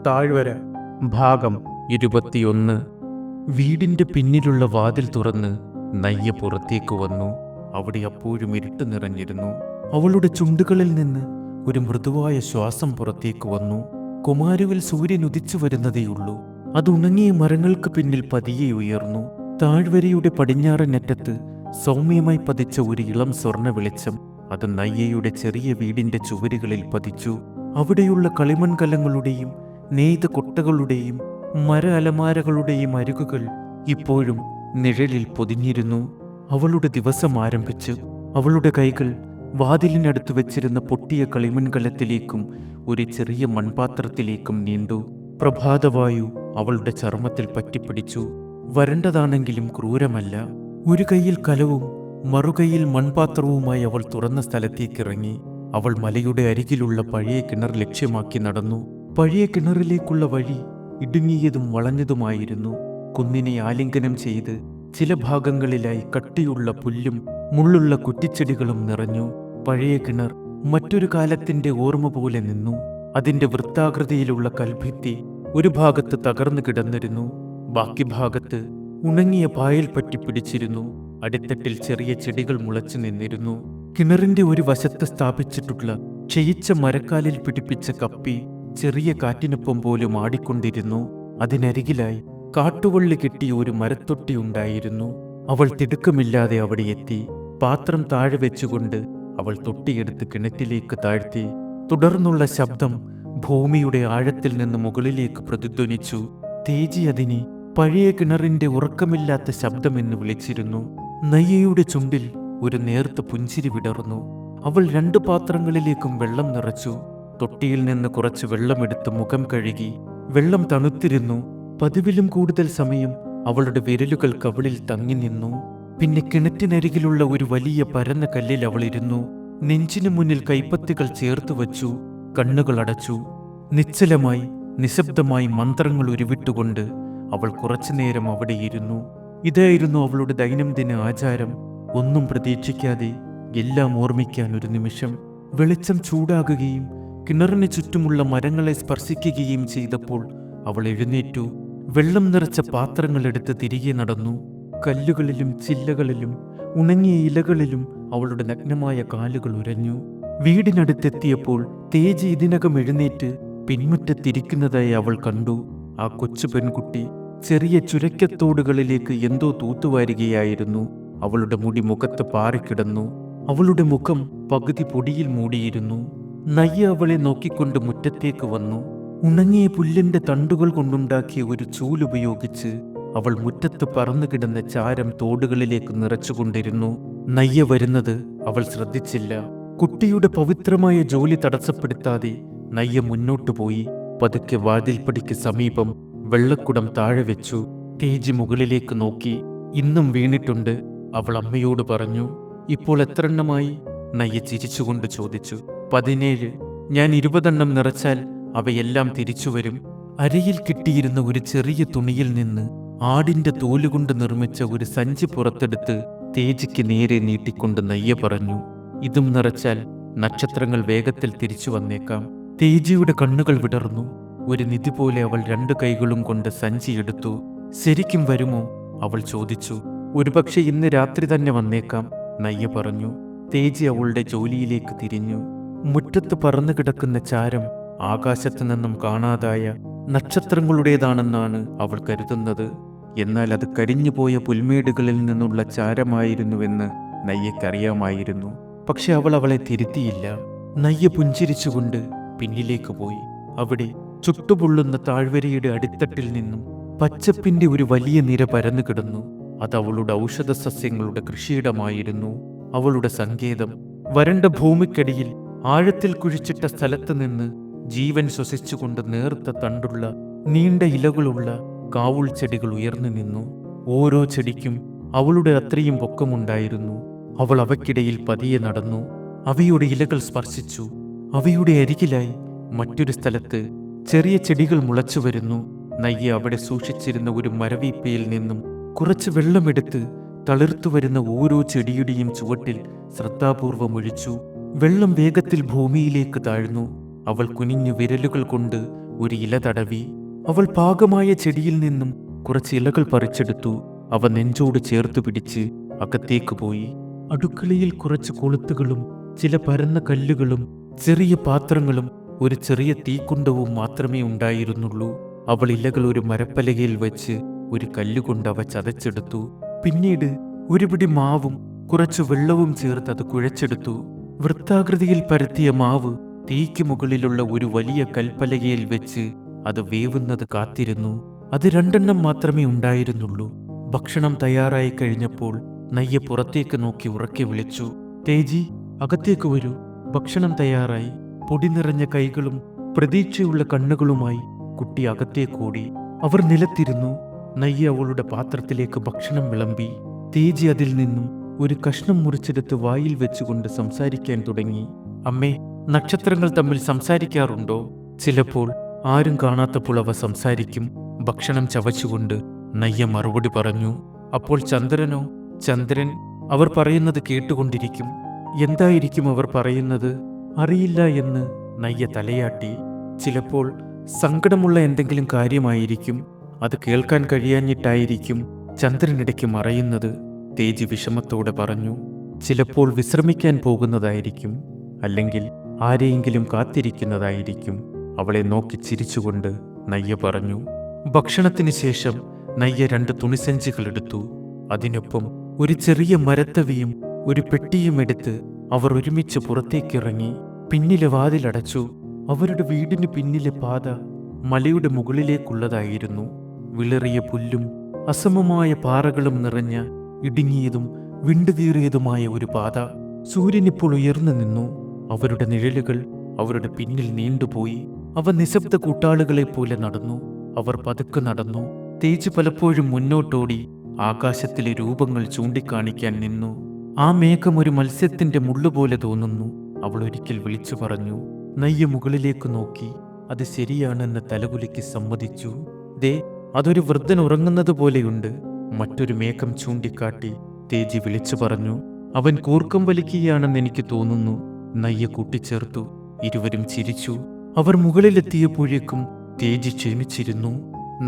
താഴ്വര ഭാഗം 21. വീടിന്റെ പിന്നിലുള്ള വാതിൽ തുറന്ന് നയ്യ പുറത്തേക്ക് വന്നു. അവിടെ അപ്പോഴും ഇരുട്ട് നിറഞ്ഞിരുന്നു. അവളുടെ ചുണ്ടുകളിൽ നിന്ന് ഒരു മൃദുവായ ശ്വാസം പുറത്തേക്ക് വന്നു. കുമാരുവിൽ സൂര്യൻ ഉദിച്ചു വരുന്നതേയുള്ളൂ. അത് ഉണങ്ങിയ മരങ്ങൾക്ക് പിന്നിൽ പതിയെ ഉയർന്നു. താഴ്വരയുടെ പടിഞ്ഞാറൻ അറ്റത്ത് സൗമ്യമായി പതിച്ച ഒരു ഇളം സ്വർണ്ണ വെളിച്ചം അത് നയ്യയുടെ ചെറിയ വീടിന്റെ ചുവരുകളിൽ പതിച്ചു. അവിടെയുള്ള കളിമൺകലങ്ങളുടെയും നെയ്ത കൊട്ടകളുടെയും മര അലമാരകളുടെയും അരികുകൾ ഇപ്പോഴും നിഴലിൽ പൊതിഞ്ഞിരുന്നു. അവളുടെ ദിവസം ആരംഭിച്ചു. അവളുടെ കൈകൾ വാതിലിനടുത്ത് വെച്ചിരുന്ന പൊട്ടിയ കളിമൺകലത്തിലേക്കും ഒരു ചെറിയ മൺപാത്രത്തിലേക്കും നീണ്ടു. പ്രഭാതവായു അവളുടെ ചർമ്മത്തിൽ പറ്റിപ്പിടിച്ചു. വരണ്ടതാണെങ്കിലും ക്രൂരമല്ല. ഒരു കൈയിൽ കലവും മറുകൈയിൽ മൺപാത്രവുമായി അവൾ തുറന്ന സ്ഥലത്തേക്കിറങ്ങി. അവൾ മലയുടെ അരികിലുള്ള പഴയ കിണർ ലക്ഷ്യമാക്കി നടന്നു. പഴയ കിണറിലേക്കുള്ള വഴി ഇടുങ്ങിയതും വളഞ്ഞതുമായിരുന്നു. കുന്നിനെ ആലിംഗനം ചെയ്ത് ചില ഭാഗങ്ങളിലായി കട്ടിയുള്ള പുല്ലും മുള്ളുള്ള കുറ്റിച്ചെടികളും നിറഞ്ഞു. പഴയ കിണർ മറ്റൊരു കാലത്തിന്റെ ഓർമ്മ പോലെ നിന്നു. അതിന്റെ വൃത്താകൃതിയിലുള്ള കൽഭിത്തി ഒരു ഭാഗത്ത് തകർന്നു കിടന്നിരുന്നു. ബാക്കി ഭാഗത്ത് ഉണങ്ങിയ പായൽ പറ്റിപ്പിടിച്ചിരുന്നു. അടിത്തട്ടിൽ ചെറിയ ചെടികൾ മുളച്ചു നിന്നിരുന്നു. കിണറിന്റെ ഒരു വശത്ത് സ്ഥാപിച്ചിട്ടുള്ള ക്ഷയിച്ച മരക്കാലിൽ പിടിപ്പിച്ച കപ്പി ചെറിയ കാറ്റിനൊപ്പം പോലും ആടിക്കൊണ്ടിരുന്നു. അതിനരികിലായി കാട്ടുവള്ളി കെട്ടിയ ഒരു മരത്തൊട്ടി ഉണ്ടായിരുന്നു. അവൾ തിടുക്കമില്ലാതെ അവിടെ എത്തി. പാത്രം താഴെ വെച്ചുകൊണ്ട് അവൾ തൊട്ടിയെടുത്ത് കിണറ്റിലേക്ക് താഴ്ത്തി. തുടർന്നുള്ള ശബ്ദം ഭൂമിയുടെ ആഴത്തിൽ നിന്ന് മുകളിലേക്ക് പ്രതിധ്വനിച്ചു. തേജി അതിനെ പഴയ കിണറിന്റെ ഉറക്കമില്ലാത്ത ശബ്ദമെന്ന് വിളിച്ചിരുന്നു. നയ്യയുടെ ചുണ്ടിൽ ഒരു നേർത്ത പുഞ്ചിരി വിടർന്നു. അവൾ 2 പാത്രങ്ങളിലേക്കും വെള്ളം നിറച്ചു. തൊട്ടിയിൽ നിന്ന് കുറച്ച് വെള്ളമെടുത്ത് മുഖം കഴുകി. വെള്ളം തണുത്തിരുന്നു. പതിവിലും കൂടുതൽ സമയം അവളുടെ വിരലുകൾ കവിളിൽ തങ്ങി നിന്നു. പിന്നെ കിണറ്റിനരികിലുള്ള ഒരു വലിയ പരന്ന കല്ലിൽ അവൾ ഇരുന്നു. നെഞ്ചിനു മുന്നിൽ കൈപ്പത്തികൾ ചേർത്തു വച്ചു. കണ്ണുകൾ അടച്ചു. നിശ്ചലമായി നിശബ്ദമായി മന്ത്രങ്ങൾ ഉരുവിട്ടുകൊണ്ട് അവൾ കുറച്ചുനേരം അവിടെ ഇരുന്നു. ഇതായിരുന്നു അവളുടെ ദൈനംദിന ആചാരം. ഒന്നും പ്രതീക്ഷിക്കാതെ എല്ലാം ഓർമ്മിക്കാൻ ഒരു നിമിഷം. വെളിച്ചം ചൂടാകുകയും കിണറിന് ചുറ്റുമുള്ള മരങ്ങളെ സ്പർശിക്കുകയും ചെയ്തപ്പോൾ അവൾ എഴുന്നേറ്റു. വെള്ളം നിറച്ച പാത്രങ്ങൾ എടുത്ത് തിരികെ നടന്നു. കല്ലുകളിലും ചില്ലകളിലും ഉണങ്ങിയ ഇലകളിലും അവളുടെ നഗ്നമായ കാലുകൾ ഉരഞ്ഞു. വീടിനടുത്തെത്തിയപ്പോൾ തേജി ഇതിനകം എഴുന്നേറ്റ് പിൻമുറ്റത്തിരിക്കുന്നതായി അവൾ കണ്ടു. ആ കൊച്ചു പെൺകുട്ടി ചെറിയ ചുരക്കത്തോടുകളിലേക്ക് എന്തോ തൂത്തുവാരുകയായിരുന്നു. അവളുടെ മുടി മുഖത്ത് പാറിക്കിടന്നു. അവളുടെ മുഖം പകുതി പൊടിയിൽ മൂടിയിരുന്നു. നയ്യ അവളെ നോക്കിക്കൊണ്ട് മുറ്റത്തേക്ക് വന്നു. ഉണങ്ങിയ പുല്ലിന്റെ തണ്ടുകൾ കൊണ്ടുണ്ടാക്കിയ ഒരു ചൂലുപയോഗിച്ച് അവൾ മുറ്റത്ത് പറന്നു കിടന്ന ചാരം തോടുകളിലേക്ക് നിറച്ചുകൊണ്ടിരുന്നു. നയ്യ വരുന്നത് അവൾ ശ്രദ്ധിച്ചില്ല. കുട്ടിയുടെ പവിത്രമായ ജോലി തടസ്സപ്പെടുത്താതെ നയ്യ മുന്നോട്ടു പോയി. പതുക്കെ വാതിൽപ്പടിക്ക് സമീപം വെള്ളക്കുടം താഴെ വെച്ചു. തേജി മുകളിലേക്ക് നോക്കി. ഇന്നും വീണിട്ടുണ്ട്, അവൾ അമ്മയോട് പറഞ്ഞു. ഇപ്പോൾ എത്ര എണ്ണമായി? നയ്യ ചിരിച്ചുകൊണ്ട് ചോദിച്ചു. 17. ഞാൻ 20 എണ്ണം നിറച്ചാൽ അവയെല്ലാം തിരിച്ചു വരും. അരയിൽ കിട്ടിയിരുന്ന ഒരു ചെറിയ തുണിയിൽ നിന്ന് ആടിന്റെ തോലുകൊണ്ട് നിർമ്മിച്ച ഒരു സഞ്ചി പുറത്തെടുത്ത് തേജിക്ക് നേരെ നീട്ടിക്കൊണ്ട് നയ്യ പറഞ്ഞു. ഇതും നിറച്ചാൽ നക്ഷത്രങ്ങൾ വേഗത്തിൽ തിരിച്ചു വന്നേക്കാം. തേജിയുടെ കണ്ണുകൾ വിടർന്നു. ഒരു നിധി പോലെ അവൾ 2 കൈകളും കൊണ്ട് സഞ്ചി എടുത്തു. ശരിക്കും വരുമോ? അവൾ ചോദിച്ചു. ഒരുപക്ഷെ ഇന്ന് രാത്രി തന്നെ വന്നേക്കാം, നയ്യ പറഞ്ഞു. തേജി അവളുടെ ജോലിയിലേക്ക് തിരിഞ്ഞു. മുറ്റത്ത് പറന്നു കിടക്കുന്ന ചാരം ആകാശത്തു നിന്നും കാണാതായ നക്ഷത്രങ്ങളുടേതാണെന്നാണ് അവൾ കരുതുന്നത്. എന്നാൽ അത് കരിഞ്ഞുപോയ പുൽമേടുകളിൽ നിന്നുള്ള ചാരമായിരുന്നുവെന്ന് നയ്യക്കറിയാമായിരുന്നു. പക്ഷെ അവൾ അവളെ തിരുത്തിയില്ല. നയ്യ പുഞ്ചിരിച്ചുകൊണ്ട് പിന്നിലേക്ക് പോയി. അവിടെ ചുട്ടുപൊള്ളുന്ന താഴ്വരയുടെ അടിത്തട്ടിൽ നിന്നും പച്ചപ്പിന്റെ ഒരു വലിയ നിര പരന്നു കിടന്നു. അത് അവളുടെ ഔഷധ സസ്യങ്ങളുടെ കൃഷിയിടമായിരുന്നു. അവളുടെ സങ്കേതം. വരണ്ട ഭൂമിക്കടിയിൽ ആഴത്തിൽ കുഴിച്ചിട്ട സ്ഥലത്ത് നിന്ന് ജീവൻ ശ്വസിച്ചുകൊണ്ട് നേർത്ത തണ്ടുള്ള നീണ്ട ഇലകളുള്ള കാവുൾ ചെടികൾ ഉയർന്നു നിന്നു. ഓരോ ചെടിക്കും അവളുടെ അത്രയും പൊക്കമുണ്ടായിരുന്നു. അവൾ അവയ്ക്കിടയിൽ പതിയെ നടന്നു. അവയുടെ ഇലകൾ സ്പർശിച്ചു. അവയുടെ അരികിലായി മറ്റൊരു സ്ഥലത്ത് ചെറിയ ചെടികൾ മുളച്ചു വരുന്നു. നയ്യ അവിടെ സൂക്ഷിച്ചിരുന്ന ഒരു മരവീപ്പയിൽ നിന്നും കുറച്ച് വെള്ളമെടുത്ത് തളിർത്തു വരുന്ന ഓരോ ചെടിയുടെയും ചുവട്ടിൽ ശ്രദ്ധാപൂർവം ഒഴിച്ചു. വെള്ളം വേഗത്തിൽ ഭൂമിയിലേക്ക് താഴ്ന്നു. അവൾ കുനിഞ്ഞു വിരലുകൾ കൊണ്ട് ഒരു ഇല തടവി. അവൾ പാകമായ ചെടിയിൽ നിന്നും കുറച്ച് ഇലകൾ പറിച്ചെടുത്തു. അവ നെഞ്ചോട് ചേർത്തു പിടിച്ച് അകത്തേക്ക് പോയി. അടുക്കളയിൽ കുറച്ച് കൊളുത്തുകളും ചില പരന്ന കല്ലുകളും ചെറിയ പാത്രങ്ങളും ഒരു ചെറിയ തീക്കുണ്ടവും മാത്രമേ ഉണ്ടായിരുന്നുള്ളൂ. അവൾ ഇലകൾ ഒരു മരപ്പലകയിൽ വെച്ച് ഒരു കല്ലുകൊണ്ട് അവ ചതച്ചെടുത്തു. പിന്നീട് ഒരു പിടി മാവും കുറച്ച് വെള്ളവും ചേർത്ത് അത് കുഴച്ചെടുത്തു. വൃത്താകൃതിയിൽ പരത്തിയ മാവ് തീക്ക് മുകളിലുള്ള ഒരു വലിയ കൽപ്പലകയിൽ വെച്ച് അത് വേവുന്നത് കാത്തിരുന്നു. അത് 2 മാത്രമേ ഉണ്ടായിരുന്നുള്ളൂ. ഭക്ഷണം തയ്യാറായി കഴിഞ്ഞപ്പോൾ നയ്യ പുറത്തേക്ക് നോക്കി ഉറക്കെ വിളിച്ചു, തേജി, അകത്തേക്ക് വരൂ, ഭക്ഷണം തയ്യാറായി. പൊടി നിറഞ്ഞ കൈകളും പ്രതീക്ഷയുള്ള കണ്ണുകളുമായി കുട്ടി അകത്തേക്കോടി. അവർ നിലത്തിരുന്നു. നയ്യ അവളുടെ പാത്രത്തിലേക്ക് ഭക്ഷണം വിളമ്പി. തേജി അതിൽ നിന്നും ഒരു കഷ്ണം മുറിച്ചെടുത്ത് വായിൽ വെച്ചുകൊണ്ട് സംസാരിക്കാൻ തുടങ്ങി. അമ്മേ, നക്ഷത്രങ്ങൾ തമ്മിൽ സംസാരിക്കാറുണ്ടോ? ചിലപ്പോൾ ആരും കാണാത്തപ്പോൾ അവ സംസാരിക്കും. ഭക്ഷണം ചവച്ചുകൊണ്ട് നയ്യ മറുപടി പറഞ്ഞു. അപ്പോൾ ചന്ദ്രനോ? ചന്ദ്രൻ അവർ പറയുന്നത് കേട്ടുകൊണ്ടിരിക്കും. എന്തായിരിക്കും അവർ പറയുന്നത്? അറിയില്ല എന്ന് നയ്യ തലയാട്ടി. ചിലപ്പോൾ സങ്കടമുള്ള എന്തെങ്കിലും കാര്യമായിരിക്കും. അത് കേൾക്കാൻ കഴിയാഞ്ഞിട്ടായിരിക്കും ചന്ദ്രനിടയ്ക്ക് മറയുന്നത്, തേജി വിഷമത്തോടെ പറഞ്ഞു. ചിലപ്പോൾ വിശ്രമിക്കാൻ പോകുന്നതായിരിക്കും, അല്ലെങ്കിൽ ആരെയെങ്കിലും കാത്തിരിക്കുന്നതായിരിക്കും, അവളെ നോക്കി ചിരിച്ചുകൊണ്ട് നയ്യ പറഞ്ഞു. ഭക്ഷണത്തിന് ശേഷം നയ്യ 2 തുണിസഞ്ചികൾ എടുത്തു. അതിനൊപ്പം ഒരു ചെറിയ മരത്തവിയും ഒരു പെട്ടിയും എടുത്ത് അവർ ഒരുമിച്ച് പുറത്തേക്കിറങ്ങി. പിന്നിലെ വാതിലടച്ചു. അവരുടെ വീടിന് പിന്നിലെ പാത മലയുടെ മുകളിലേക്കുള്ളതായിരുന്നു. വിളറിയ പുല്ലും അസമമായ പാറകളും നിറഞ്ഞ ഇടുങ്ങിയതും വിണ്ടുകീറിയതുമായ ഒരു പാത. സൂര്യനിപ്പോൾ ഉയർന്നു നിന്നു. അവരുടെ നിഴലുകൾ അവരുടെ പിന്നിൽ നീണ്ടുപോയി. അവ നിശബ്ദ കൂട്ടാളുകളെ പോലെ നടന്നു. അവർ പതുക്കെ നടന്നു. തേജ് പലപ്പോഴും മുന്നോട്ടോടി ആകാശത്തിലെ രൂപങ്ങൾ ചൂണ്ടിക്കാണിക്കാൻ നിന്നു. ആ മേഘം ഒരു മത്സ്യത്തിന്റെ മുള്ളുപോലെ തോന്നുന്നു, അവൾ ഒരിക്കൽ വിളിച്ചു പറഞ്ഞു. നയ്യ മുകളിലേക്ക് നോക്കി. അത് ശരിയാണെന്ന് തലകുലുക്കി സമ്മതിച്ചു. ദേ, അതൊരു വൃദ്ധൻ ഉറങ്ങുന്നത് പോലെയുണ്ട്. മറ്റൊരു മേഘം ചൂണ്ടിക്കാട്ടി തേജി വിളിച്ചു പറഞ്ഞു. അവൻ കൂർക്കം വലിക്കുകയാണെന്ന് എനിക്ക് തോന്നുന്നു, നയ്യ കൂട്ടിച്ചേർത്തു. ഇരുവരും ചിരിച്ചു. അവർ മുകളിലെത്തിയപ്പോഴേക്കും തേജി ക്ഷമിച്ചിരുന്നു.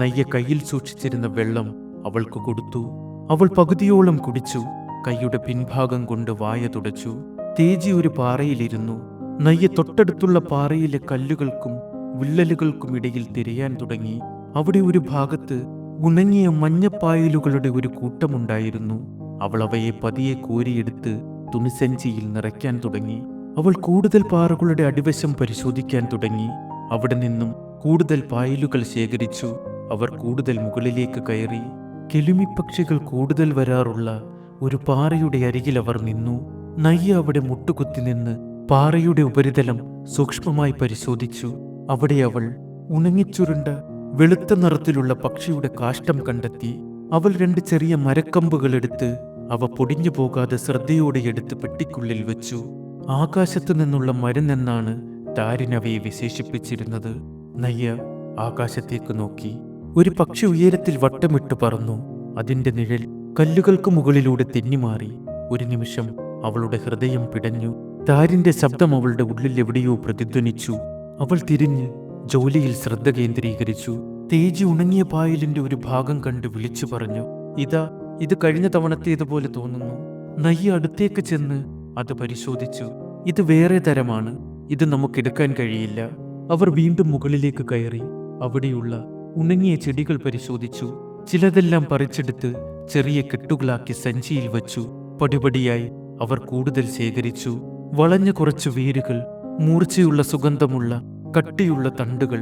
നയ്യ കയ്യിൽ സൂക്ഷിച്ചിരുന്ന വെള്ളം അവൾക്ക് കൊടുത്തു. അവൾ പകുതിയോളം കുടിച്ചു. കൈയുടെ പിൻഭാഗം കൊണ്ട് വായ തുടച്ചു. തേജി ഒരു പാറയിലിരുന്നു. നയ്യ തൊട്ടടുത്തുള്ള പാറയിലെ കല്ലുകൾക്കും വിള്ളലുകൾക്കും ഇടയിൽ തിരയാൻ തുടങ്ങി. അവിടെ ഒരു ഭാഗത്ത് ഉണങ്ങിയ മഞ്ഞപ്പായലുകളുടെ ഒരു കൂട്ടമുണ്ടായിരുന്നു. അവൾ അവയെ പതിയെ കോരിയെടുത്ത് തുണിസഞ്ചിയിൽ നിറയ്ക്കാൻ തുടങ്ങി. അവൾ കൂടുതൽ പാറകളുടെ അടിവശം പരിശോധിക്കാൻ തുടങ്ങി. അവിടെ നിന്നും കൂടുതൽ പായലുകൾ ശേഖരിച്ചു. അവർ കൂടുതൽ മുകളിലേക്ക് കയറി. കെലുമിപ്പക്ഷികൾ കൂടുതൽ വരാറുള്ള ഒരു പാറയുടെ അരികിൽ അവർ നിന്നു. നയ്യ അവിടെ മുട്ടുകുത്തി നിന്ന് പാറയുടെ ഉപരിതലം സൂക്ഷ്മമായി പരിശോധിച്ചു. അവിടെ അവൾ ഉണങ്ങിച്ചുരുണ്ട വെളുത്ത നിറത്തിലുള്ള പക്ഷിയുടെ കാഷ്ടം കണ്ടെത്തി. അവൾ 2 ചെറിയ മരക്കമ്പുകൾ എടുത്ത് അവ പൊടിഞ്ഞു പോകാതെ ശ്രദ്ധയോടെ എടുത്ത് പെട്ടിക്കുള്ളിൽ വെച്ചു. ആകാശത്തു നിന്നുള്ള മരുന്നെന്നാണ് താരിനവയെ വിശേഷിപ്പിച്ചിരുന്നത്. നയ്യ ആകാശത്തേക്ക് നോക്കി. ഒരു പക്ഷി ഉയരത്തിൽ വട്ടമിട്ട് പറന്നു. അതിന്റെ നിഴൽ കല്ലുകൾക്ക് മുകളിലൂടെ തെന്നിമാറി. ഒരു നിമിഷം അവളുടെ ഹൃദയം പിടഞ്ഞു. താരിന്റെ ശബ്ദം അവളുടെ ഉള്ളിൽ എവിടെയോ പ്രതിധ്വനിച്ചു. അവൾ തിരിഞ്ഞ് ജോലിയിൽ ശ്രദ്ധ കേന്ദ്രീകരിച്ചു. തേജി ഉണങ്ങിയ പായലിന്റെ ഒരു ഭാഗം കണ്ട് വിളിച്ചു പറഞ്ഞു, ഇതാ, ഇത് കഴിഞ്ഞ തവണത്തേതുപോലെ തോന്നുന്നു. നയ്യ അടുത്തേക്ക് ചെന്ന് അത് പരിശോധിച്ചു. ഇത് വേറെ തരമാണ്, ഇത് നമുക്കെടുക്കാൻ കഴിയില്ല. അവർ വീണ്ടും മുകളിലേക്ക് കയറി. അവിടെയുള്ള ഉണങ്ങിയ ചെടികൾ പരിശോധിച്ചു. ചിലതെല്ലാം പറിച്ചെടുത്ത് ചെറിയ കെട്ടുകളാക്കി സഞ്ചിയിൽ വച്ചു. പടിപടിയായി അവർ കൂടുതൽ ശേഖരിച്ചു. വളഞ്ഞ കുറച്ച് വേരുകൾ, മൂർച്ചയുള്ള സുഗന്ധമുള്ള കട്ടിയുള്ള തണ്ടുകൾ.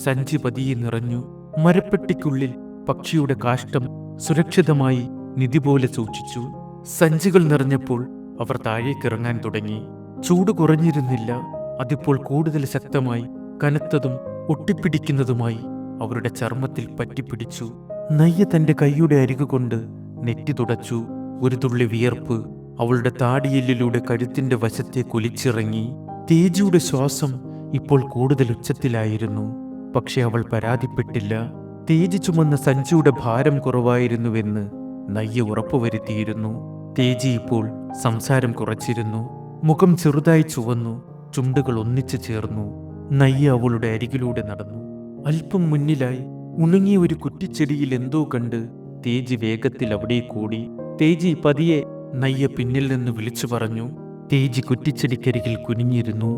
സഞ്ചി പതിയെ നിറഞ്ഞു. മരപ്പെട്ടിക്കുള്ളിൽ പക്ഷിയുടെ കാഷ്ടം സുരക്ഷിതമായി നിധി പോലെ സൂക്ഷിച്ചു. സഞ്ചികൾ നിറഞ്ഞപ്പോൾ അവർ താഴേക്കിറങ്ങാൻ തുടങ്ങി. ചൂട് കുറഞ്ഞിരുന്നില്ല. അതിപ്പോൾ കൂടുതൽ ശക്തമായി കനത്തതും ഒട്ടിപ്പിടിക്കുന്നതുമായി അവരുടെ ചർമ്മത്തിൽ പറ്റിപ്പിടിച്ചു. നയ്യ തന്റെ കൈയുടെ അരികുകൊണ്ട് നെറ്റി തുടച്ചു. ഒരു തുള്ളി വിയർപ്പ് അവളുടെ താടിയെല്ലിലൂടെ കഴുത്തിന്റെ വശത്തെ കൊലിച്ചിറങ്ങി. തേജിയുടെ ശ്വാസം ഇപ്പോൾ കൂടുതൽ ഉച്ചത്തിലായിരുന്നു. പക്ഷെ അവൾ പരാതിപ്പെട്ടില്ല. തേജി ചുമന്ന സഞ്ചിയുടെ ഭാരം കുറവായിരുന്നുവെന്ന് നയ്യ ഉറപ്പുവരുത്തിയിരുന്നു. തേജി ഇപ്പോൾ സംസാരം കുറച്ചിരുന്നു. മുഖം ചെറുതായി ചുവന്നു. ചുണ്ടുകൾ ഒന്നിച്ചു ചേർന്നു. നയ്യ അവളുടെ അരികിലൂടെ നടന്നു. അല്പം മുന്നിലായി ഉണങ്ങിയ ഒരു കുറ്റിച്ചെടിയിൽ എന്തോ കണ്ട് തേജി വേഗത്തിൽ അവിടെ കൂടി. തേജി പതിയെ നയ്യ പിന്നിൽ നിന്ന് വിളിച്ചു പറഞ്ഞു. തേജി കുറ്റിച്ചെടിക്കരികിൽ കുനിഞ്ഞിരുന്നു.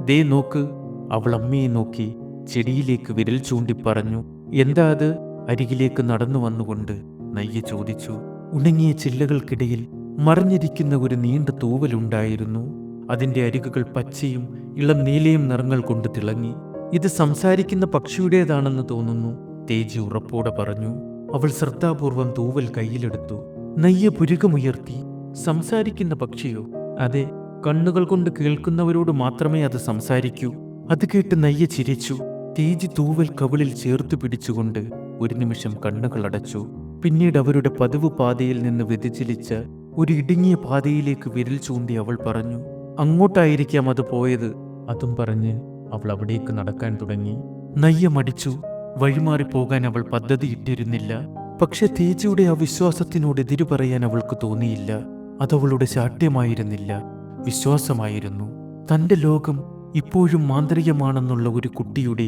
ദേ നോക്ക്. അവൾ അമ്മയെ നോക്കി ചെടിയിലേക്ക് വിരൽ ചൂണ്ടി പറഞ്ഞു. എന്താ അത്? അരികിലേക്ക് നടന്നു വന്നുകൊണ്ട് നയ്യ ചോദിച്ചു. ഉണങ്ങിയ ചില്ലകൾക്കിടയിൽ മറഞ്ഞിരിക്കുന്ന ഒരു നീണ്ട തൂവലുണ്ടായിരുന്നു. അതിന്റെ അരികുകൾ പച്ചയും ഇളം നീലയും നിറങ്ങൾ കൊണ്ട് തിളങ്ങി. ഇത് സംസാരിക്കുന്ന പക്ഷിയുടേതാണെന്ന് തോന്നുന്നു, തേജി ഉറപ്പോടെ പറഞ്ഞു. അവൾ ശ്രദ്ധാപൂർവം തൂവൽ കയ്യിലെടുത്തു. നയ്യ പുരുകമുയർത്തി. സംസാരിക്കുന്ന പക്ഷിയോ? അതെ, കണ്ണുകൾ കൊണ്ട് കേൾക്കുന്നവരോട് മാത്രമേ അത് സംസാരിക്കൂ. അത് കേട്ട് നയ്യ ചിരിച്ചു. തേജി തൂവൽ കവിളിൽ ചേർത്തു പിടിച്ചുകൊണ്ട് ഒരു നിമിഷം കണ്ണുകൾ അടച്ചു. പിന്നീട് അവരുടെ പതിവ് പാതയിൽ നിന്ന് വ്യതിചലിച്ച ഒരു ഇടുങ്ങിയ പാതയിലേക്ക് വിരൽ ചൂണ്ടി അവൾ പറഞ്ഞു. അങ്ങോട്ടായിരിക്കാം അത് പോയത്. അതും പറഞ്ഞ് അവൾ അവിടേക്ക് നടക്കാൻ തുടങ്ങി. നയ്യ മടിച്ചു. വഴിമാറിപ്പോകാൻ അവൾ പദ്ധതിയിട്ടിരുന്നില്ല. പക്ഷെ തേജിയുടെ ആ വിശ്വാസത്തിനോട് എതിരു പറയാൻ അവൾക്ക് തോന്നിയില്ല. അതവളുടെ ശാഠ്യമായിരുന്നില്ല, വിശ്വാസമായിരുന്നു. തന്റെ ലോകം ഇപ്പോഴും മാന്ത്രികമാണെന്നുള്ള ഒരു കുട്ടിയുടെ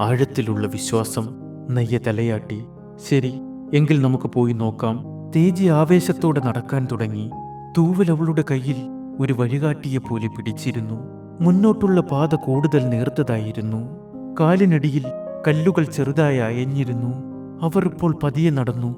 ആഴത്തിലുള്ള വിശ്വാസം. നയ്യ തലയാട്ടി. ശരി, എങ്കിൽ നമുക്ക് പോയി നോക്കാം. തേജി ആവേശത്തോടെ നടക്കാൻ തുടങ്ങി. തൂവൽ അവളുടെ കയ്യിൽ ഒരു വഴികാട്ടിയെ പോലെ പിടിച്ചിരുന്നു. മുന്നോട്ടുള്ള പാത കൂടുതൽ നേർത്തതായിരുന്നു. കാലിനടിയിൽ കല്ലുകൾ ചെറുതായി അയഞ്ഞിരുന്നു. അവർ ഇപ്പോൾ പതിയെ നടന്നു.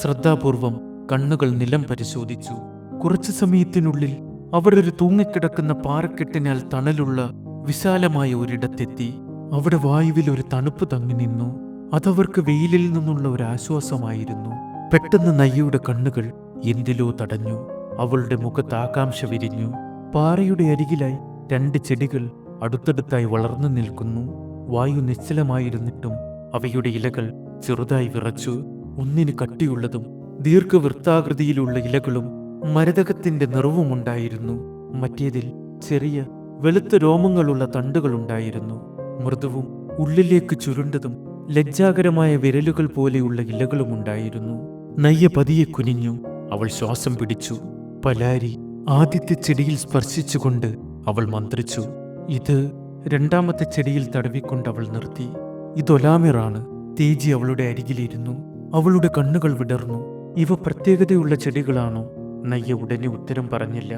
ശ്രദ്ധാപൂർവം കണ്ണുകൾ നിലം പരിശോധിച്ചു. കുറച്ചു സമയത്തിനുള്ളിൽ അവർ ഒരു തൂങ്ങിക്കിടക്കുന്ന പാറക്കെട്ടിനാൽ തണലുള്ള വിശാലമായ ഒരിടത്തെത്തി. അവിടെ വായുവിൽ ഒരു തണുപ്പ് തങ്ങി നിന്നു. അതവർക്ക് വെയിലിൽ നിന്നുള്ള ഒരു ആശ്വാസമായിരുന്നു. പെട്ടെന്ന് നയ്യയുടെ കണ്ണുകൾ എന്തിലോ തടഞ്ഞു. അവളുടെ മുഖത്ത് ആകാംക്ഷ വിരിഞ്ഞു. പാറയുടെ അരികിലായി 2 ചെടികൾ അടുത്തടുത്തായി വളർന്നു നിൽക്കുന്നു. വായു നിശ്ചലമായിരുന്നിട്ടും അവയുടെ ഇലകൾ ചെറുതായി വിറച്ചു. ഒന്നിന് കട്ടിയുള്ളതും ദീർഘവൃത്താകൃതിയിലുള്ള ഇലകളും മരതകത്തിന്റെ നിറവുമുണ്ടായിരുന്നു. മറ്റേതിൽ ചെറിയ വെളുത്ത രോമങ്ങളുള്ള തണ്ടുകളുണ്ടായിരുന്നു. മൃദുവും ഉള്ളിലേക്ക് ചുരുണ്ടതും ലജ്ജാകരമായ വിരലുകൾ പോലെയുള്ള ഇലകളുമുണ്ടായിരുന്നു. നയ്യ പതിയെ കുനിഞ്ഞു. അവൾ ശ്വാസം പിടിച്ചു. പലാരി ആദ്യത്തെ ചെടിയിൽ സ്പർശിച്ചുകൊണ്ട് അവൾ മന്ത്രിച്ചു. ഇത് രണ്ടാമത്തെ ചെടിയിൽ തടവിക്കൊണ്ട് അവൾ നിർത്തി. ഇതൊലാമിറാണ്. തേജി അവളുടെ അരികിലിരുന്നു. അവളുടെ കണ്ണുകൾ വിടർന്നു. ഇവ പ്രത്യേകതയുള്ള ചെടികളാണോ? നയ്യ ഉടനെ ഉത്തരം പറഞ്ഞില്ല.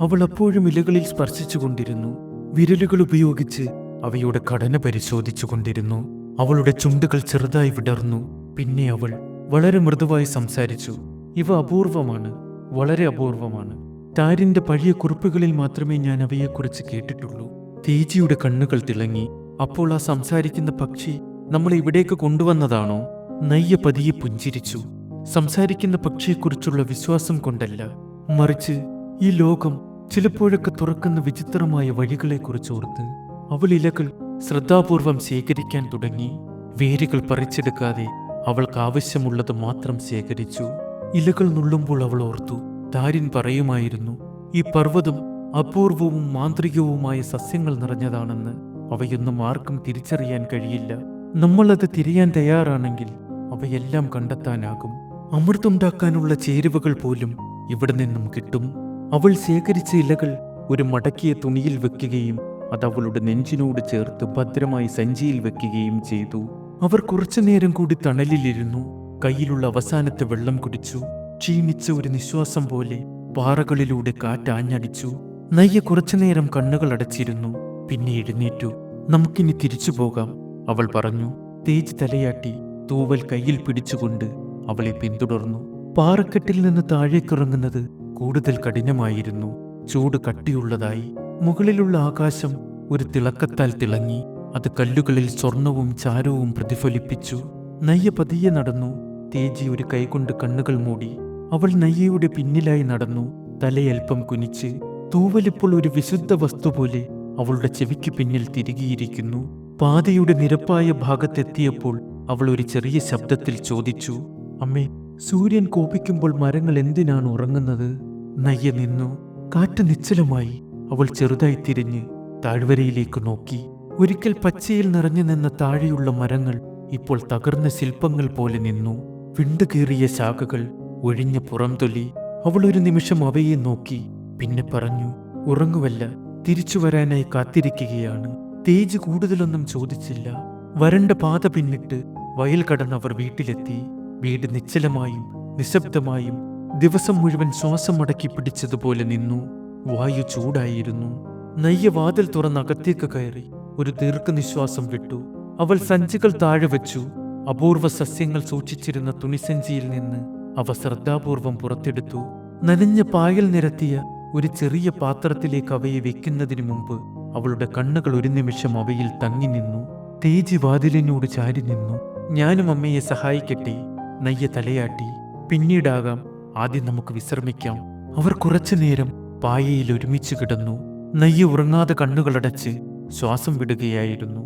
അവൾ അപ്പോഴും ഇലകളിൽ സ്പർശിച്ചുകൊണ്ടിരുന്നു. വിരലുകൾ ഉപയോഗിച്ച് അവയുടെ ഘടന പരിശോധിച്ചു കൊണ്ടിരുന്നു. അവളുടെ ചുണ്ടുകൾ ചെറുതായി വിടർന്നു. പിന്നെ അവൾ വളരെ മൃദുവായി സംസാരിച്ചു. ഇവ അപൂർവമാണ്, വളരെ അപൂർവമാണ്. ടാരിന്റെ പഴയ കുറിപ്പുകളിൽ മാത്രമേ ഞാൻ അവയെക്കുറിച്ച് കേട്ടിട്ടുള്ളൂ. തേജിയുടെ കണ്ണുകൾ തിളങ്ങി. അപ്പോൾ ആ സംസാരിക്കുന്ന പക്ഷി നമ്മളെ ഇവിടേക്ക് കൊണ്ടുവന്നതാണോ? നയ്യ പതിയെ പുഞ്ചിരിച്ചു. സംസാരിക്കുന്ന പക്ഷിയെക്കുറിച്ചുള്ള വിശ്വാസം കൊണ്ടല്ല, മറിച്ച് ഈ ലോകം ചിലപ്പോഴൊക്കെ തുറക്കുന്ന വിചിത്രമായ വഴികളെക്കുറിച്ച് ഓർത്ത്. അവൾ ഇലകൾ ശ്രദ്ധാപൂർവം ശേഖരിക്കാൻ തുടങ്ങി. വേരുകൾ പറിച്ചെടുക്കാതെ അവൾക്ക് ആവശ്യമുള്ളത് മാത്രം ശേഖരിച്ചു. ഇലകൾ നുള്ളുമ്പോൾ അവൾ ഓർത്തു, താരിൻ പറയുമായിരുന്നു, ഈ പർവ്വതം അപൂർവവും മാന്ത്രികവുമായ സസ്യങ്ങൾ നിറഞ്ഞതാണെന്ന്. അവയൊന്നും ആർക്കും തിരിച്ചറിയാൻ കഴിയില്ല. നമ്മളത് തിരയാൻ തയ്യാറാണെങ്കിൽ അവയെല്ലാം കണ്ടെത്താനാകും. അമൃതുണ്ടാക്കാനുള്ള ചേരുവകൾ പോലും ഇവിടെ നിന്നും കിട്ടും. അവൾ ശേഖരിച്ച ഇലകൾ ഒരു മടക്കിയ തുണിയിൽ വെക്കുകയും അത് അവളുടെ നെഞ്ചിനോട് ചേർത്ത് ഭദ്രമായി സഞ്ചിയിൽ വെക്കുകയും ചെയ്തു. അവർ കുറച്ചുനേരം കൂടി തണലിലിരുന്നു. കയ്യിലുള്ള അവസാനത്തെ വെള്ളം കുടിച്ചു. ക്ഷീണിച്ച ഒരു നിശ്വാസം പോലെ പാറകളിലൂടെ കാറ്റാഞ്ഞടിച്ചു. നയ്യ കുറച്ചുനേരം കണ്ണുകൾ അടച്ചിരുന്നു. പിന്നെ എഴുന്നേറ്റു. നമുക്കിനി തിരിച്ചു പോകാം, അവൾ പറഞ്ഞു. തേജ് തലയാട്ടി. തൂവൽ കയ്യിൽ പിടിച്ചുകൊണ്ട് അവളെ പിന്തുടർന്നു. പാറക്കെട്ടിൽ നിന്ന് താഴേക്കിറങ്ങുന്നത് കൂടുതൽ കഠിനമായിരുന്നു. ചൂട് കട്ടിയുള്ളതായി. മുകളിലുള്ള ആകാശം ഒരു തിളക്കത്താൽ തിളങ്ങി. അത് കല്ലുകളിൽ സ്വർണവും ചാരവും പ്രതിഫലിപ്പിച്ചു. നയ്യ പതിയെ നടന്നു. തേജി ഒരു കൈകൊണ്ട് കണ്ണുകൾ മൂടി. അവൾ നയ്യയുടെ പിന്നിലായി നടന്നു, തലയൽപ്പം കുനിച്ച്. തൂവലിപ്പോൾ ഒരു വിശുദ്ധ വസ്തു പോലെ അവളുടെ ചെവിക്ക് പിന്നിൽ തിരികിയിരിക്കുന്നു. പാതയുടെ നിരപ്പായ ഭാഗത്തെത്തിയപ്പോൾ അവൾ ഒരു ചെറിയ ശബ്ദത്തിൽ ചോദിച്ചു, അമ്മേ, സൂര്യൻ കോപിക്കുമ്പോൾ മരങ്ങൾ എന്തിനാണ് ഉറങ്ങുന്നത്? നയ്യ നിന്നു. കാറ്റ് നിശ്ചലമായി. അവൾ ചെറുതായി തിരിഞ്ഞ് താഴ്വരയിലേക്ക് നോക്കി. ഒരിക്കൽ പച്ചയിൽ നിറഞ്ഞു നിന്ന താഴെയുള്ള മരങ്ങൾ ഇപ്പോൾ തകർന്ന ശില്പങ്ങൾ പോലെ നിന്നു. വിണ്ടുകീറിയ ശാഖകൾ, ഒഴിഞ്ഞ പുറംതൊലി. അവൾ ഒരു നിമിഷം അവയെ നോക്കി. പിന്നെ പറഞ്ഞു, ഉറങ്ങുവല്ല, തിരിച്ചു വരാനായി കാത്തിരിക്കുകയാണ്. തേജ് കൂടുതലൊന്നും ചോദിച്ചില്ല. വരണ്ട പാത പിന്നിട്ട് വയൽ കടന്ന് അവർ വീട്ടിലെത്തി. വീട് നിശ്ചലമായും നിശബ്ദമായും ദിവസം മുഴുവൻ ശ്വാസം അടക്കി പിടിച്ചതുപോലെ നിന്നു. വായു ചൂടായിരുന്നു. നയ്യ വാതിൽ തുറന്നകത്തേക്ക് കയറി ഒരു ദീർഘനിശ്വാസം വിട്ടു. അവൾ സഞ്ചികൾ താഴെ വെച്ചു. അപൂർവ സസ്യങ്ങൾ സൂക്ഷിച്ചിരുന്ന തുണിസഞ്ചിയിൽ നിന്ന് അവ ശ്രദ്ധാപൂർവം പുറത്തെടുത്തു. നനഞ്ഞ പായൽ നിരത്തിയ ഒരു ചെറിയ പാത്രത്തിലേക്ക് അവയെ വെക്കുന്നതിന് മുമ്പ് അവളുടെ കണ്ണുകൾ ഒരു നിമിഷം അവയിൽ തങ്ങി നിന്നു. തേജി വാതിലിനോട് ചാരി നിന്നു. ഞാനും അമ്മയെ സഹായിക്കട്ടെ? നയ്യ തലയാട്ടി. പിന്നീടാകാം, ആദ്യം നമുക്ക് വിശ്രമിക്കാം. അവർ കുറച്ചു നേരം പായയിൽ ഒരുമിച്ച് കിടന്നു. നയ്യ ഉറങ്ങാതെ കണ്ണുകളടച്ച് ശ്വാസം വിടുകയായിരുന്നു.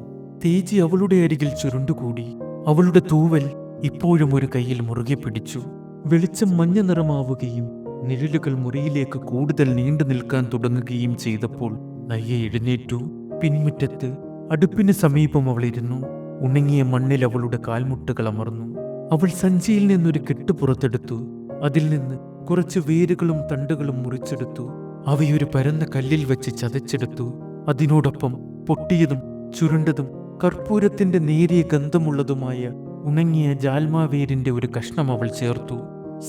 തേജി അവളുടെ അരികിൽ ചുരുണ്ടുകൂടി. അവളുടെ തൂവൽ ഇപ്പോഴും ഒരു കയ്യിൽ മുറുകെ പിടിച്ചു. വെളിച്ചം മഞ്ഞ നിറമാവുകയും നിഴലുകൾ മുറിയിലേക്ക് കൂടുതൽ നീണ്ടു നിൽക്കാൻ തുടങ്ങുകയും ചെയ്തപ്പോൾ നയ്യ എഴുന്നേറ്റു. പിൻമുറ്റത്ത് അടുപ്പിന് സമീപം അവൾ ഇരുന്നു. ഉണങ്ങിയ മണ്ണിൽ അവളുടെ കാൽമുട്ടുകൾ അമർന്നു. അവൾ സഞ്ചിയിൽ നിന്നൊരു കെട്ട് പുറത്തെടുത്തു. അതിൽ നിന്ന് കുറച്ച് വേരുകളും തണ്ടുകളും മുറിച്ചെടുത്തു. അവയൊരു പരന്ന കല്ലിൽ വെച്ച് ചതച്ചെടുത്തു. അതിനോടൊപ്പം പൊട്ടിയതും ചുരുണ്ടതും കർപ്പൂരത്തിന്റെ നേരിയ ഗന്ധമുള്ളതുമായ ഉണങ്ങിയ ജാൽമാവേരിന്റെ ഒരു കഷ്ണം അവൾ ചേർത്തു.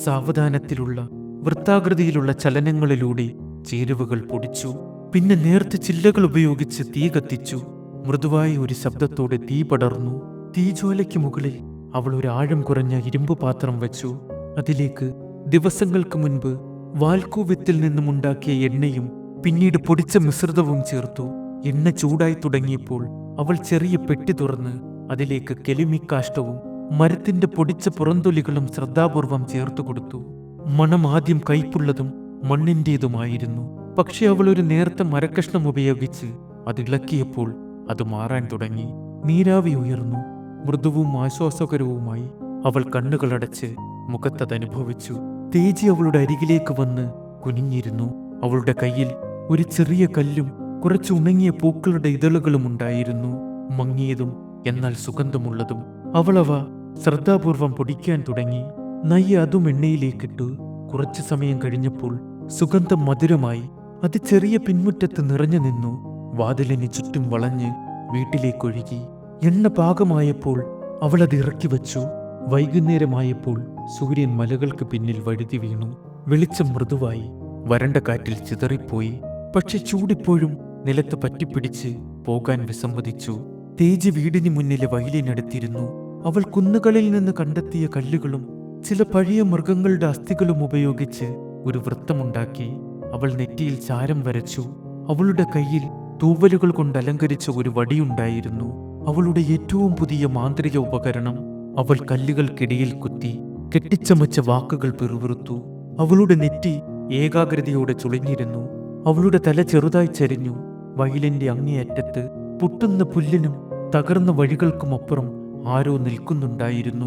സാവധാനത്തിലുള്ള വൃത്താകൃതിയിലുള്ള ചലനങ്ങളിലൂടെ ചേരുവകൾ പൊടിച്ചു. പിന്നെ നേർത്ത ചില്ലകൾ ഉപയോഗിച്ച് തീ കത്തിച്ചു. മൃദുവായ ഒരു ശബ്ദത്തോടെ തീ പടർന്നു. തീജ്വാലയ്ക്ക് മുകളിൽ അവൾ ഒരു ആഴം കുറഞ്ഞ ഇരുമ്പ് പാത്രം വെച്ചു. അതിലേക്ക് ദിവസങ്ങൾക്ക് മുൻപ് വാൽക്കൂവ്യത്തിൽ നിന്നും ഉണ്ടാക്കിയ എണ്ണയും പിന്നീട് പൊടിച്ച മിശ്രിതവും ചേർത്തു. എണ്ണ ചൂടായി തുടങ്ങിയപ്പോൾ അവൾ ചെറിയ പെട്ടി തുറന്ന് അതിലേക്ക് കെലിമിക്കാഷ്ടവും മരത്തിന്റെ പൊടിച്ച പുറന്തൊലികളും ശ്രദ്ധാപൂർവം ചേർത്തു കൊടുത്തു. മണം ആദ്യം കയ്പുള്ളതും മണ്ണിന്റേതുമായിരുന്നു. പക്ഷെ അവൾ ഒരു നേർത്ത മരക്കഷ്ണം ഉപയോഗിച്ച് അതിളക്കിയപ്പോൾ അത് മാറാൻ തുടങ്ങി. നീരാവി ഉയർന്നു. മൃദുവും ആശ്വാസകരവുമായി അവൾ കണ്ണുകളടച്ച് മുഖത്തതനുഭവിച്ചു. തേജി അവളുടെ അരികിലേക്ക് വന്ന് കുനിഞ്ഞിരുന്നു. അവളുടെ കയ്യിൽ ഒരു ചെറിയ കല്ലും കുറച്ച് ഉണങ്ങിയ പൂക്കളുടെ ഇതളുകളും ഉണ്ടായിരുന്നു. മങ്ങിയതും എന്നാൽ സുഗന്ധമുള്ളതും. അവളവ ശ്രദ്ധാപൂർവം പൊടിക്കാൻ തുടങ്ങി. നയ്യ അതും എണ്ണയിലേക്കിട്ടു. കുറച്ചു സമയം കഴിഞ്ഞപ്പോൾ സുഗന്ധം മധുരമായി. അത് ചെറിയ പിൻമുറ്റത്ത് നിറഞ്ഞു നിന്നു. വാതിലിന് ചുറ്റും വളഞ്ഞ് വീട്ടിലേക്കൊഴുകി. എണ്ണ പാകമായപ്പോൾ അവൾ അത് ഇറക്കി വച്ചു. വൈകുന്നേരമായപ്പോൾ സൂര്യൻ മലകൾക്ക് പിന്നിൽ വഴുതി വീണു. വെളിച്ചം മൃദുവായി വരണ്ട കാറ്റിൽ ചിതറിപ്പോയി. പക്ഷെ ചൂടിപ്പോഴും നിലത്ത് പറ്റിപ്പിടിച്ച് പോകാൻ വിസമ്മതിച്ചു. തേജി വീടിന് മുന്നിലെ വയലിനടുത്തിരുന്നു. അവൾ കുന്നുകളിൽ നിന്ന് കണ്ടെത്തിയ കല്ലുകളും ചില പഴയ മൃഗങ്ങളുടെ അസ്ഥികളും ഉപയോഗിച്ച് ഒരു വൃത്തമുണ്ടാക്കി. അവൾ നെറ്റിയിൽ ചാരം വരച്ചു. അവളുടെ കയ്യിൽ തൂവലുകൾ കൊണ്ട് അലങ്കരിച്ച ഒരു വടിയുണ്ടായിരുന്നു. അവളുടെ ഏറ്റവും പുതിയ മാന്ത്രിക ഉപകരണം. അവൾ കല്ലുകൾക്കിടയിൽ കുത്തി കെട്ടിച്ചമച്ച വാക്കുകൾ പിറുപിറുത്തു. അവളുടെ നെറ്റി ഏകാഗ്രതയോടെ ചുളിഞ്ഞിരുന്നു. അവളുടെ തല ചെറുതായി ചരിഞ്ഞു. വയലിന്റെ അങ്ങേയറ്റത്ത് പൊട്ടുന്ന പുല്ലിനും തകർന്ന വഴികൾക്കുമപ്പുറം ആരോ നിൽക്കുന്നുണ്ടായിരുന്നു.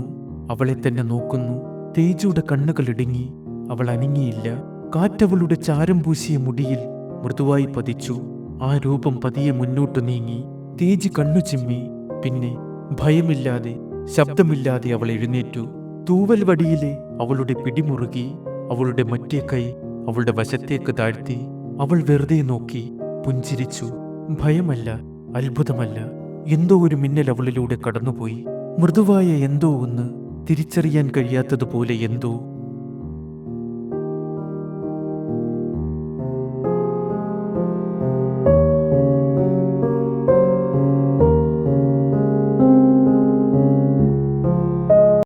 അവളെ തന്നെ നോക്കുന്നു. തേജിയുടെ കണ്ണുകൾ ഇടുങ്ങി. അവൾ അനങ്ങിയില്ല. കാറ്റവളുടെ ചാരം പൂശിയ മുടിയിൽ മൃദുവായി പതിച്ചു. ആ രൂപം പതിയെ മുന്നോട്ടു നീങ്ങി. തേജി കണ്ണു ചിമ്മി. പിന്നെ ഭയമില്ലാതെ ശബ്ദമില്ലാതെ അവൾ എഴുന്നേറ്റു. തൂവൽ വടിയിലെ അവളുടെ പിടിമുറുകി. അവളുടെ മറ്റേ കൈ അവളുടെ വശത്തേക്ക് താഴ്ത്തി. അവൾ വെറുതെ നോക്കി, പുഞ്ചിരിച്ചു. ഭയമല്ല, അത്ഭുതമല്ല, എന്തോ ഒരു മിന്നൽ അവളിലൂടെ കടന്നുപോയി. മൃദുവായ എന്തോ ഒന്ന്, തിരിച്ചറിയാൻ കഴിയാത്തതുപോലെ എന്തോ.